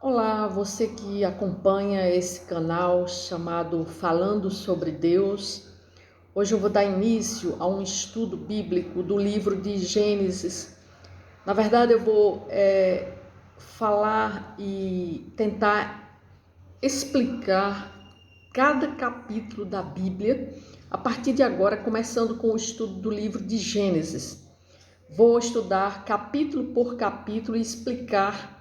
Olá, você que acompanha esse canal chamado Falando sobre Deus. Hoje eu vou dar início a um estudo bíblico do livro de Gênesis. Na verdade, eu vou falar e tentar explicar cada capítulo da Bíblia a partir de agora, começando com o estudo do livro de Gênesis. Vou estudar capítulo por capítulo e explicar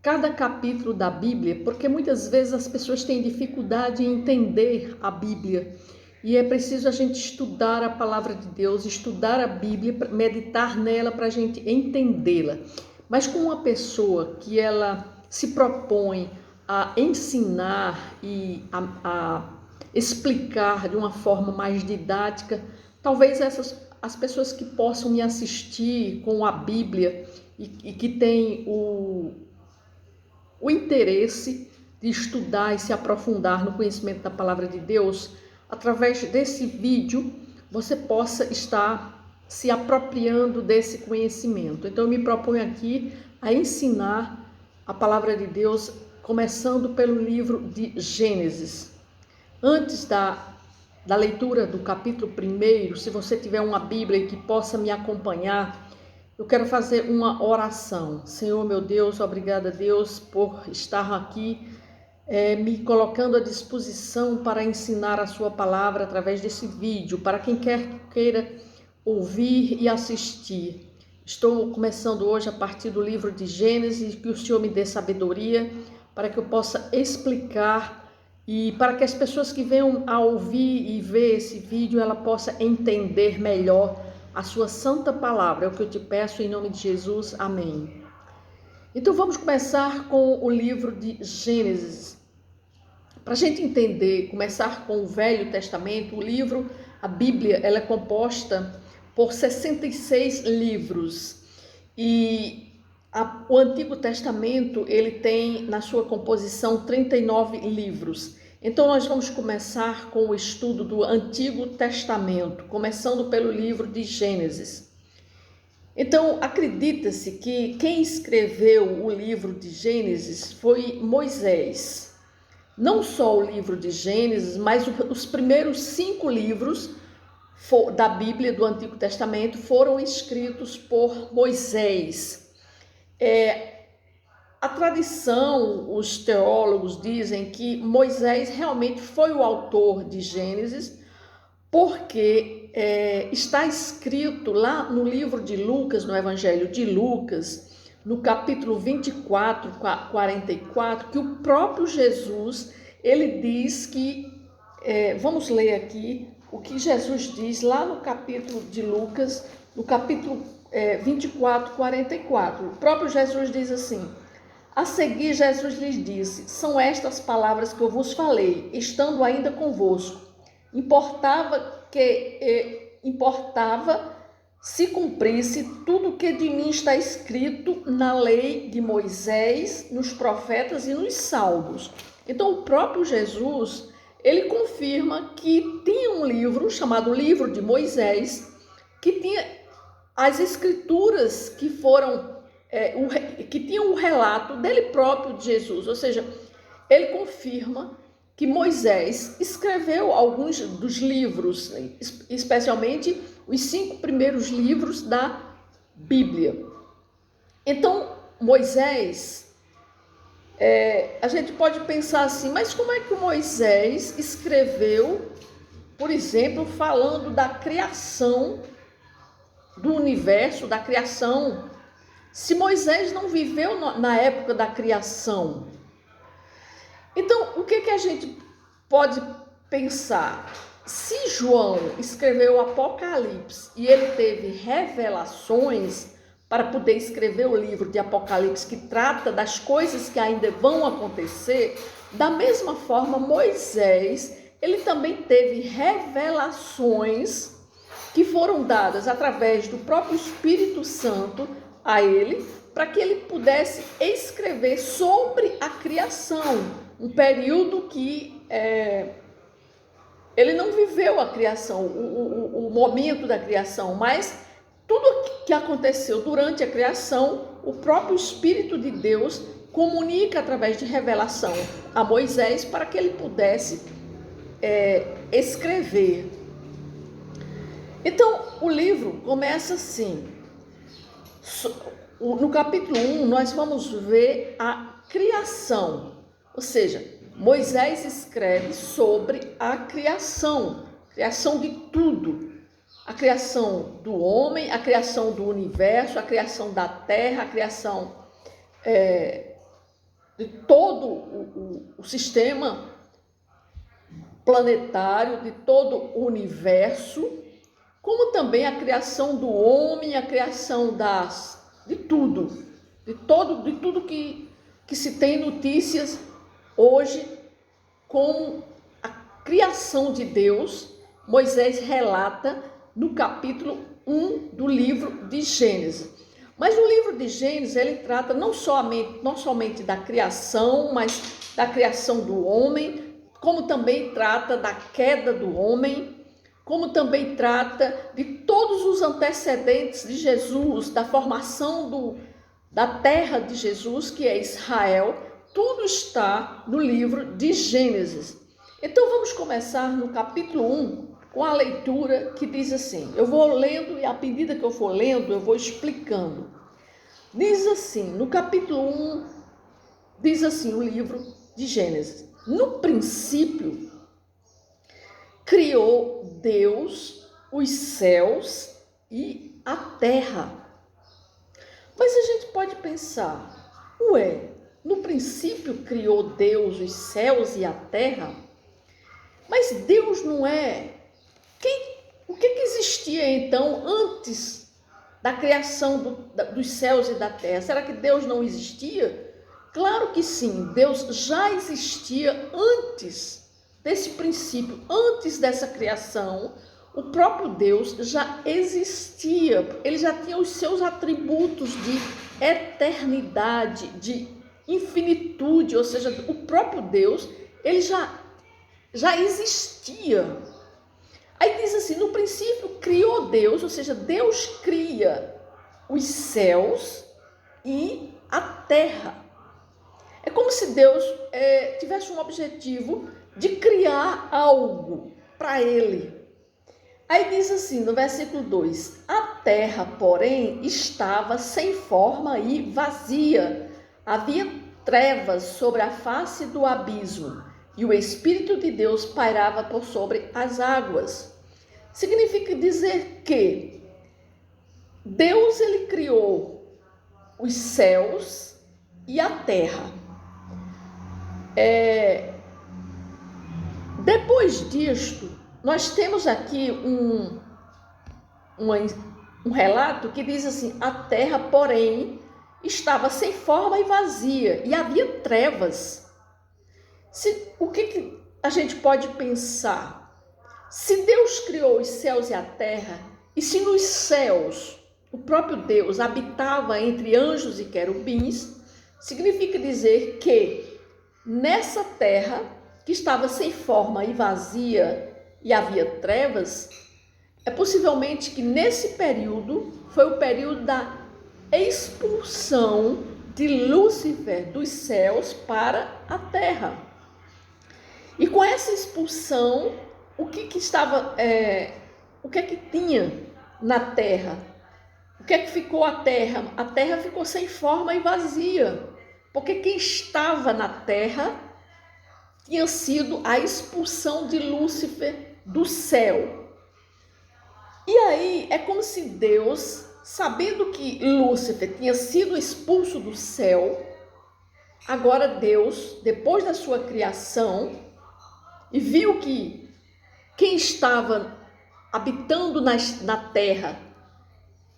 cada capítulo da Bíblia, porque muitas vezes as pessoas têm dificuldade em entender a Bíblia. E é preciso a gente estudar a palavra de Deus, estudar a Bíblia, meditar nela para a gente entendê-la. Mas com uma pessoa que ela se propõe a ensinar e a explicar de uma forma mais didática, talvez as pessoas que possam me assistir com a Bíblia e que têm o interesse de estudar e se aprofundar no conhecimento da palavra de Deus, através desse vídeo você possa estar se apropriando desse conhecimento. Então eu me proponho aqui a ensinar a palavra de Deus, começando pelo livro de Gênesis. Antes da leitura do capítulo 1, se você tiver uma Bíblia que possa me acompanhar, eu quero fazer uma oração. Senhor, meu Deus, obrigada, Deus, por estar aqui, me colocando à disposição para ensinar a sua palavra através desse vídeo, para quem quer que queira ouvir e assistir. Estou começando hoje a partir do livro de Gênesis, que o Senhor me dê sabedoria para que eu possa explicar e para que as pessoas que venham a ouvir e ver esse vídeo, ela possa entender melhor a sua santa palavra. É o que eu te peço em nome de Jesus. Amém. Então vamos começar com o livro de Gênesis. Para a gente entender, começar com o Velho Testamento, a Bíblia, ela é composta por 66 livros. E o Antigo Testamento, ele tem na sua composição 39 livros. Então nós vamos começar com o estudo do Antigo Testamento, começando pelo livro de Gênesis. Então acredita-se que quem escreveu o livro de Gênesis foi Moisés. Não só o livro de Gênesis, mas os primeiros 5 livros da Bíblia do Antigo Testamento foram escritos por Moisés. A tradição, os teólogos dizem que Moisés realmente foi o autor de Gênesis, porque está escrito lá no livro de Lucas, no Evangelho de Lucas, no capítulo 24, 44, que o próprio Jesus, ele diz que, vamos ler aqui o que Jesus diz lá no capítulo de Lucas, no capítulo 24, 44. O próprio Jesus diz assim: a seguir, Jesus lhes disse: são estas palavras que eu vos falei, estando ainda convosco. Importava se cumprisse tudo o que de mim está escrito na lei de Moisés, nos profetas e nos salmos. Então, o próprio Jesus, ele confirma que tinha um livro chamado Livro de Moisés, que tinha as escrituras que foram que tinha um relato dele próprio de Jesus, ou seja, ele confirma que Moisés escreveu alguns dos livros, especialmente os 5 primeiros livros da Bíblia. Então, Moisés, a gente pode pensar assim, mas como é que Moisés escreveu, por exemplo, falando da criação do universo, da criação, se Moisés não viveu na época da criação? Então, o que a gente pode pensar? Se João escreveu o Apocalipse e ele teve revelações para poder escrever o livro de Apocalipse, que trata das coisas que ainda vão acontecer, da mesma forma, Moisés, ele também teve revelações que foram dadas através do próprio Espírito Santo a ele, para que ele pudesse escrever sobre a criação, um período que ele não viveu a criação, o momento da criação, mas tudo que aconteceu durante a criação, o próprio Espírito de Deus comunica através de revelação a Moisés para que ele pudesse escrever. Então, o livro começa assim. No capítulo 1, nós vamos ver a criação, ou seja, Moisés escreve sobre a criação de tudo, a criação do homem, a criação do universo, a criação da terra, a criação de todo o sistema planetário, de todo o universo, como também a criação do homem, a criação de tudo que se tem notícias hoje, como a criação de Deus. Moisés relata no capítulo 1 do livro de Gênesis. Mas o livro de Gênesis, ele trata não somente da criação, mas da criação do homem, como também trata da queda do homem, como também trata de todos os antecedentes de Jesus, da formação da terra de Jesus, que é Israel. Tudo está no livro de Gênesis. Então vamos começar no capítulo 1 com a leitura que diz assim. Eu vou lendo e à medida que eu for lendo, eu vou explicando. Diz assim, no capítulo 1, diz assim o livro de Gênesis. No princípio, criou Deus os céus e a terra. Mas a gente pode pensar, no princípio criou Deus os céus e a terra? Mas Deus não é? O que existia então antes da criação dos céus e da terra? Será que Deus não existia? Claro que sim, Deus já existia antes desse princípio, antes dessa criação. O próprio Deus já existia, ele já tinha os seus atributos de eternidade, de infinitude, ou seja, o próprio Deus, ele já existia. Aí diz assim, no princípio criou Deus, ou seja, Deus cria os céus e a terra. É como se Deus tivesse um objetivo de criar algo para ele. Aí diz assim, no versículo 2, a terra, porém, estava sem forma e vazia. Havia trevas sobre a face do abismo, e o Espírito de Deus pairava por sobre as águas. Significa dizer que Deus, ele criou os céus e a terra. Depois disto, nós temos aqui um relato que diz assim, a terra, porém, estava sem forma e vazia, e havia trevas. O que a gente pode pensar? Se Deus criou os céus e a terra, e se nos céus o próprio Deus habitava entre anjos e querubins, significa dizer que nessa terra, que estava sem forma e vazia, e havia trevas, é possivelmente que nesse período foi o período da expulsão de Lúcifer dos céus para a terra. E com essa expulsão, o que tinha na terra? O que ficou a terra? A terra ficou sem forma e vazia, porque quem estava na terra tinha sido a expulsão de Lúcifer do céu. E aí é como se Deus, sabendo que Lúcifer tinha sido expulso do céu, agora Deus, depois da sua criação, e viu que quem estava habitando na terra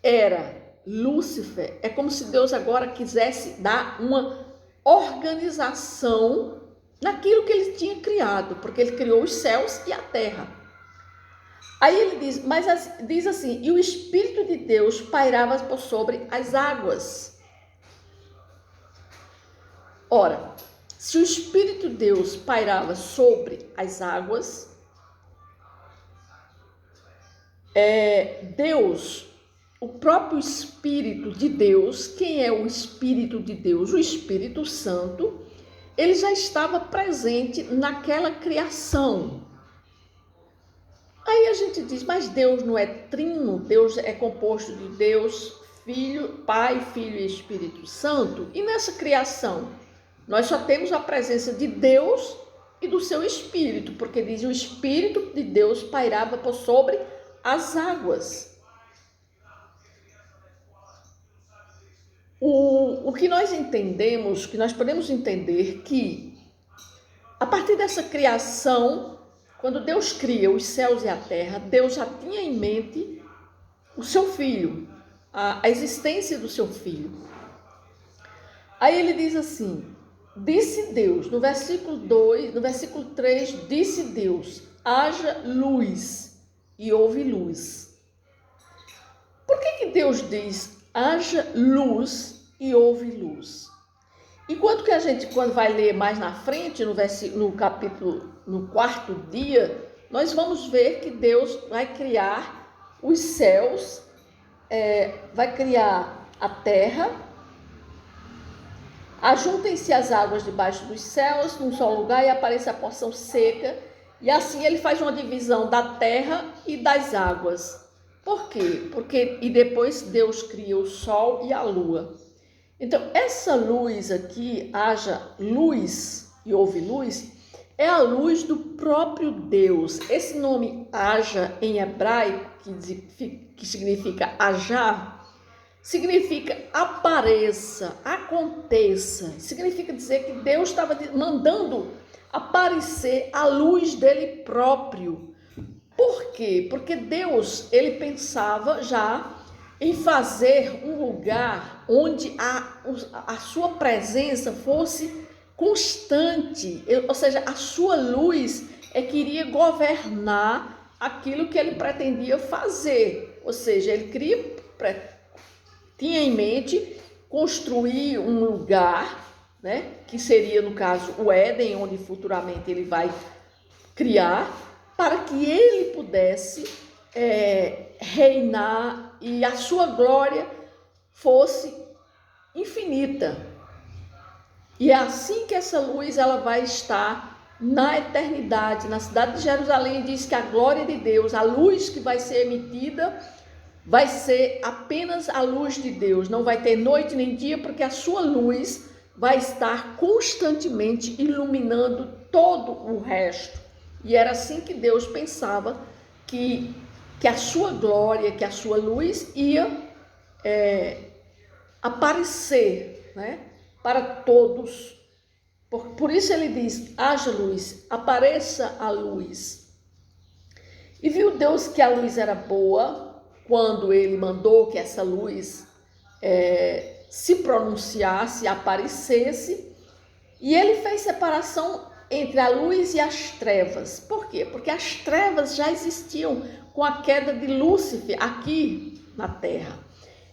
era Lúcifer, é como se Deus agora quisesse dar uma organização naquilo que ele tinha criado, porque ele criou os céus e a terra. Aí ele diz, diz assim, e o Espírito de Deus pairava por sobre as águas. Ora, se o Espírito de Deus pairava sobre as águas, Deus, o próprio Espírito de Deus. Quem é o Espírito de Deus? O Espírito Santo, ele já estava presente naquela criação. Aí a gente diz, mas Deus não é trino? Deus é composto de Deus, Filho, Pai, Filho e Espírito Santo? E nessa criação, nós só temos a presença de Deus e do seu Espírito, porque diz o Espírito de Deus pairava por sobre as águas. O que nós entendemos, que nós podemos entender que a partir dessa criação, quando Deus cria os céus e a terra, Deus já tinha em mente o seu filho, a existência do seu filho. Aí ele diz assim, disse Deus, no versículo 2, no versículo 3, disse Deus, haja luz, e houve luz. Por que Deus diz, haja luz e houve luz? Enquanto que a gente, quando vai ler mais na frente, no capítulo, no 4º dia, nós vamos ver que Deus vai criar os céus, vai criar a terra, ajuntem-se as águas debaixo dos céus num só lugar e apareça a porção seca, e assim ele faz uma divisão da terra e das águas. Por quê? E depois Deus cria o sol e a lua. Então, essa luz aqui, haja luz e houve luz, é a luz do próprio Deus. Esse nome haja em hebraico, que significa hajar, significa apareça, aconteça. Significa dizer que Deus estava mandando aparecer a luz dele próprio. Por quê? Porque Deus, ele pensava já em fazer um lugar onde a sua presença fosse constante, ou seja, a sua luz que iria governar aquilo que ele pretendia fazer, ou seja, ele tinha em mente construir um lugar, né, que seria no caso o Éden, onde futuramente ele vai criar, para que ele pudesse reinar e a sua glória fosse infinita. E é assim que essa luz ela vai estar na eternidade. Na cidade de Jerusalém diz que a glória de Deus, a luz que vai ser emitida, vai ser apenas a luz de Deus. Não vai ter noite nem dia, porque a sua luz vai estar constantemente iluminando todo o resto. E era assim que Deus pensava que a sua glória, que a sua luz ia aparecer, né, para todos. Por isso ele diz, haja luz, apareça a luz. E viu Deus que a luz era boa, quando ele mandou que essa luz se pronunciasse, aparecesse, e ele fez separação entre a luz e as trevas. Por quê? Porque as trevas já existiam com a queda de Lúcifer aqui na terra.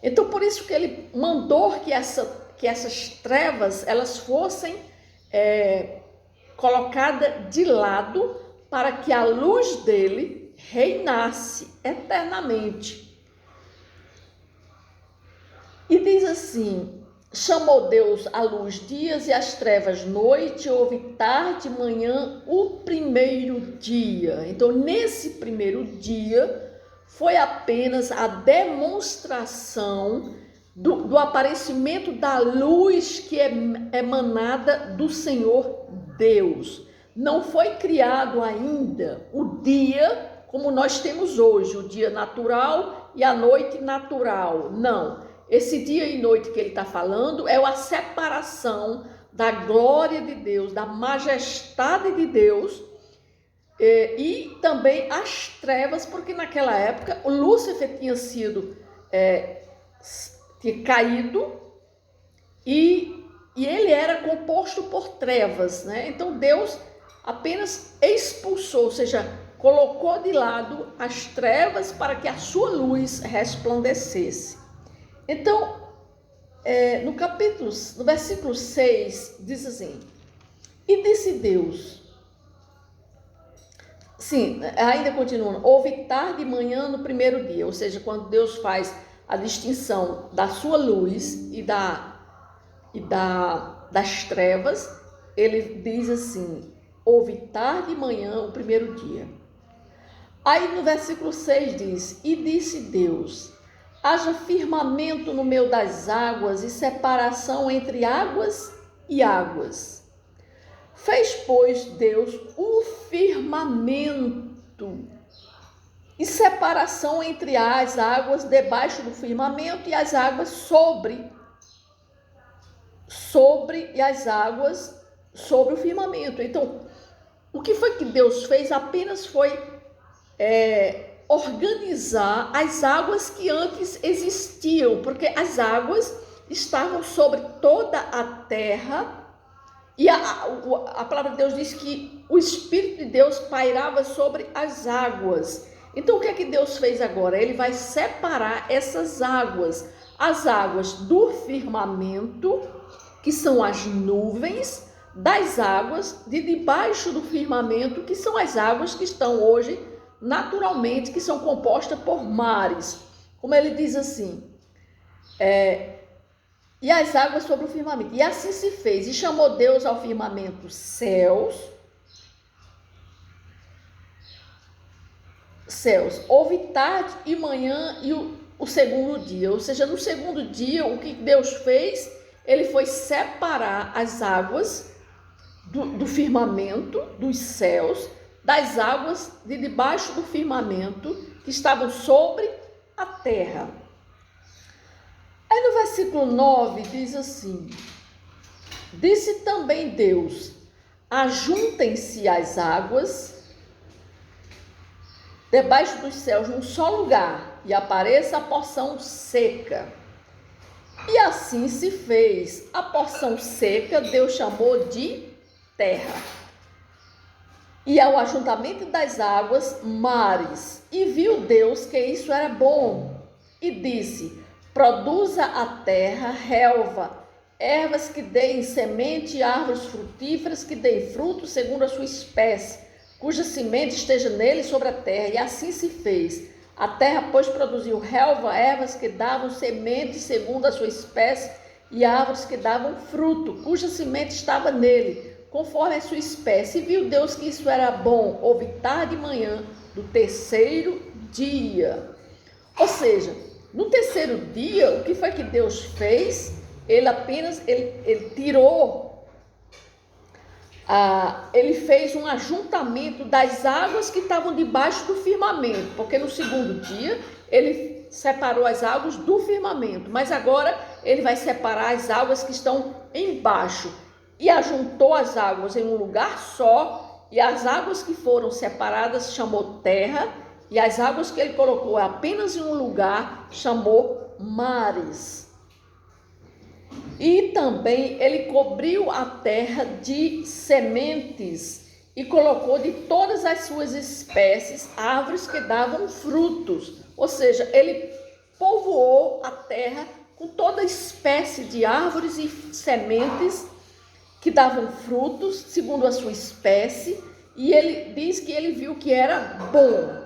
Então, por isso que ele mandou que essas trevas elas fossem colocadas de lado para que a luz dele reinasse eternamente. E diz assim, chamou Deus a luz dias e as trevas noite, houve tarde e manhã o primeiro dia. Então, nesse primeiro dia, foi apenas a demonstração do aparecimento da luz que é emanada do Senhor Deus. Não foi criado ainda o dia como nós temos hoje, o dia natural e a noite natural. Não. Esse dia e noite que ele está falando é a separação da glória de Deus, da majestade de Deus e também as trevas, porque naquela época o Lúcifer tinha caído e ele era composto por trevas, né? Então Deus apenas expulsou, ou seja, colocou de lado as trevas para que a sua luz resplandecesse. Então, no versículo 6, diz assim, e disse Deus, sim, ainda continuando, houve tarde e manhã no primeiro dia, ou seja, quando Deus faz a distinção da sua luz e das trevas, ele diz assim: houve tarde e manhã o primeiro dia. Aí no versículo 6 diz: e disse Deus: haja firmamento no meio das águas e separação entre águas e águas. Fez, pois, Deus o firmamento e separação entre as águas debaixo do firmamento e as águas sobre as águas sobre o firmamento. Então, o que foi que Deus fez? Apenas foi organizar as águas que antes existiam, porque as águas estavam sobre toda a terra. E a palavra de Deus diz que o Espírito de Deus pairava sobre as águas. Então, o que é que Deus fez agora? Ele vai separar essas águas. As águas do firmamento, que são as nuvens, das águas de debaixo do firmamento, que são as águas que estão hoje naturalmente, que são compostas por mares. Como ele diz assim, e as águas sobre o firmamento. E assim se fez. E chamou Deus ao firmamento céus. Houve tarde e manhã e o segundo dia. Ou seja, no segundo dia, o que Deus fez? Ele foi separar as águas do firmamento, dos céus, das águas de debaixo do firmamento que estavam sobre a terra. Aí no versículo 9 diz assim: disse também Deus: ajuntem-se as águas debaixo dos céus num só lugar, e apareça a porção seca. E assim se fez. A porção seca Deus chamou de terra. E ao ajuntamento das águas, mares. E viu Deus que isso era bom. E disse: produza a terra relva, ervas que deem semente e árvores frutíferas que deem fruto segundo a sua espécie, cuja semente esteja nele sobre a terra. E assim se fez. A terra, pois, produziu relva, ervas que davam semente segundo a sua espécie e árvores que davam fruto, cuja semente estava nele, conforme a sua espécie. E viu Deus que isso era bom. Houve tarde e manhã do terceiro dia. Ou seja, no terceiro dia, o que foi que Deus fez? Ele tirou, ele fez um ajuntamento das águas que estavam debaixo do firmamento, porque no segundo dia ele separou as águas do firmamento, mas agora ele vai separar as águas que estão embaixo e ajuntou as águas em um lugar só, e as águas que foram separadas chamou terra, e as águas que ele colocou apenas em um lugar chamou mares. E também ele cobriu a terra de sementes e colocou de todas as suas espécies árvores que davam frutos. Ou seja, ele povoou a terra com toda espécie de árvores e sementes que davam frutos segundo a sua espécie. E ele diz que ele viu que era bom.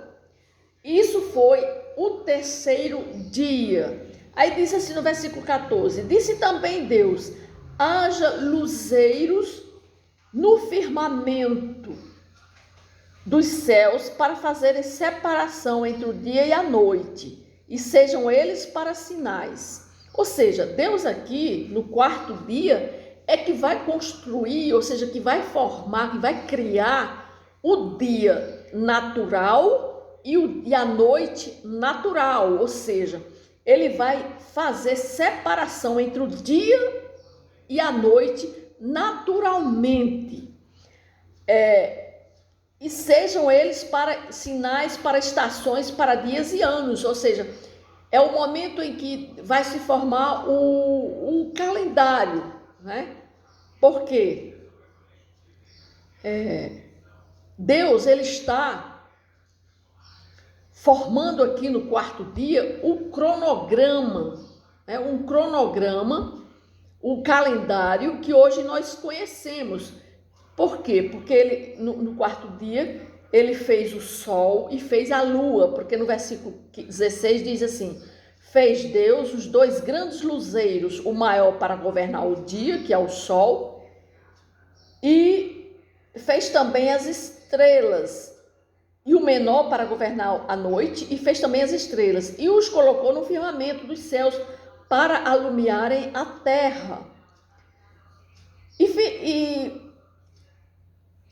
Isso foi o terceiro dia. Aí diz assim no versículo 14: disse também Deus: haja luzeiros no firmamento dos céus para fazerem separação entre o dia e a noite, e sejam eles para sinais. Ou seja, Deus aqui no quarto dia é que vai construir, ou seja, que vai formar, que vai criar o dia natural e a noite natural, ou seja, ele vai fazer separação entre o dia e a noite naturalmente. E sejam eles para sinais, para estações, para dias e anos, ou seja, é o momento em que vai se formar o calendário, né? Por quê? Deus, ele está formando aqui no quarto dia o cronograma, o calendário que hoje nós conhecemos. Por quê? Porque ele, no quarto dia, ele fez o sol e fez a lua, porque no versículo 16 diz assim: Fez Deus os dois grandes luzeiros, o maior para governar o dia, que é o sol, e fez também as estrelas, e o menor para governar a noite, e fez também as estrelas, e os colocou no firmamento dos céus para alumiarem a terra. E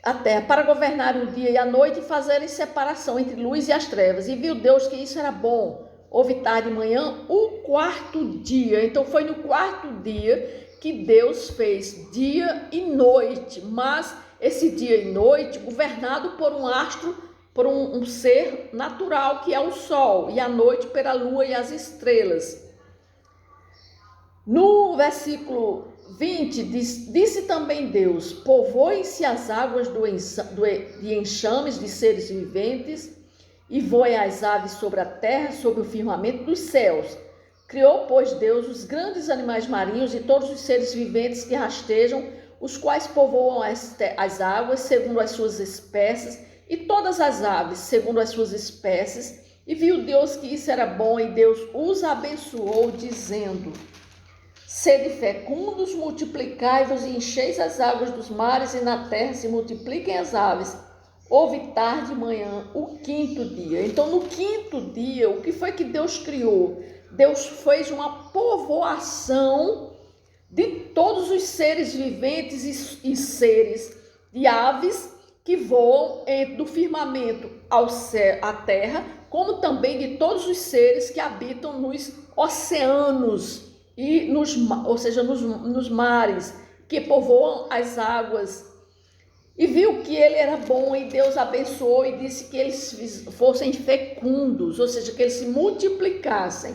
a terra, para governar o dia e a noite, e fazerem separação entre luz e as trevas. E viu Deus que isso era bom. Houve tarde e manhã, o quarto dia. Então foi no quarto dia que Deus fez dia e noite, mas esse dia e noite governado por um astro, por um ser natural que é o sol, e a noite pela lua e as estrelas. No versículo 20, disse também Deus: povoem-se as águas de enxames de seres viventes, e voem as aves sobre a terra, sobre o firmamento dos céus. Criou, pois, Deus os grandes animais marinhos e todos os seres viventes que rastejam, os quais povoam as águas segundo as suas espécies, e todas as aves segundo as suas espécies. E viu Deus que isso era bom, e Deus os abençoou, dizendo: sede fecundos, multiplicai-vos e encheis as águas dos mares, e na terra se multipliquem as aves. Houve tarde e manhã, o quinto dia. Então, no quinto dia, o que foi que Deus criou? Deus fez uma povoação de todos os seres viventes e seres de aves que voam do firmamento ao céu, à terra, como também de todos os seres que habitam nos oceanos, e nos mares, que povoam as águas. E viu que ele era bom, e Deus abençoou e disse que eles fossem fecundos, ou seja, que eles se multiplicassem.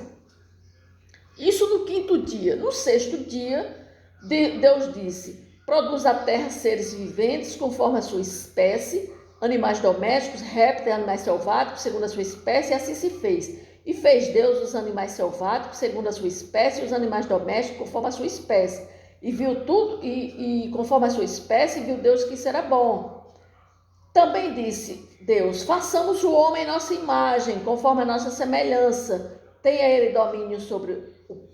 Isso no quinto dia. No sexto dia, Deus disse: produz a terra seres viventes conforme a sua espécie, animais domésticos, répteis, animais selváticos, segundo a sua espécie, e assim se fez. E fez Deus os animais selváticos segundo a sua espécie, e os animais domésticos conforme a sua espécie. E viu tudo, e conforme a sua espécie, viu Deus que isso era bom. Também disse Deus: façamos o homem em nossa imagem, conforme a nossa semelhança. Tenha ele domínio sobre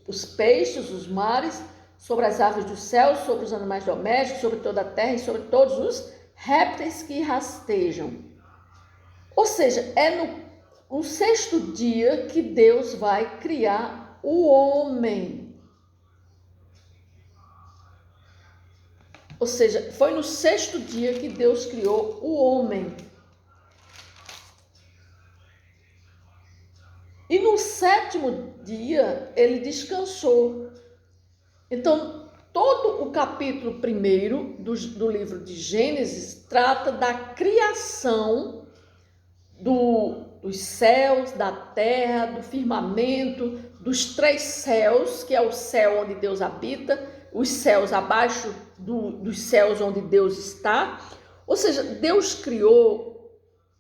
os peixes, os mares, sobre as aves do céu, sobre os animais domésticos, sobre toda a terra e sobre todos os répteis que rastejam. Ou seja, é no sexto dia que Deus vai criar o homem. Ou seja, foi no sexto dia que Deus criou o homem. E no sétimo dia ele descansou. Então, todo o capítulo 1 do livro de Gênesis trata da criação dos céus, da terra, do firmamento, dos três céus, que é o céu onde Deus habita, os céus abaixo dos céus onde Deus está. Ou seja, Deus criou,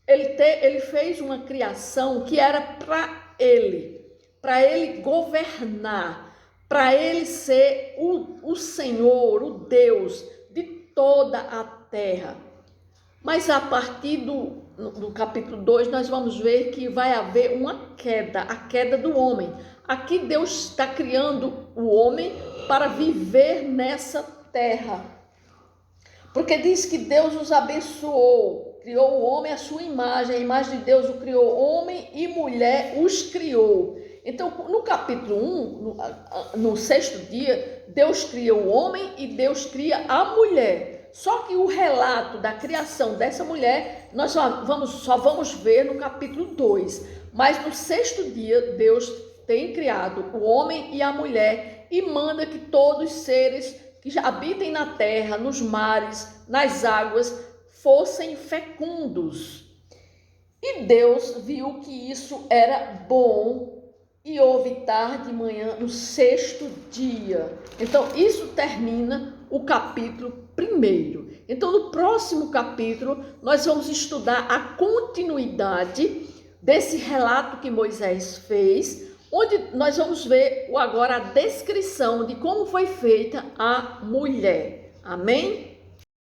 ele fez uma criação que era para ele governar, para ele ser o Senhor, o Deus de toda a terra. Mas a partir do capítulo 2, nós vamos ver que vai haver uma queda, a queda do homem. Aqui Deus está criando o homem para viver nessa terra. Porque diz que Deus os abençoou, criou o homem à sua imagem, a imagem de Deus o criou, homem e mulher os criou. Então, no capítulo 1, no sexto dia, Deus cria o homem e Deus cria a mulher. Só que o relato da criação dessa mulher, nós só vamos ver no capítulo 2. Mas no sexto dia, Deus tem criado o homem e a mulher e manda que todos os seres que já habitem na terra, nos mares, nas águas, fossem fecundos. E Deus viu que isso era bom, e houve tarde e manhã no sexto dia. Então, isso termina o capítulo 1. Então, no próximo capítulo, nós vamos estudar a continuidade desse relato que Moisés fez, onde nós vamos ver agora a descrição de como foi feita a mulher. Amém?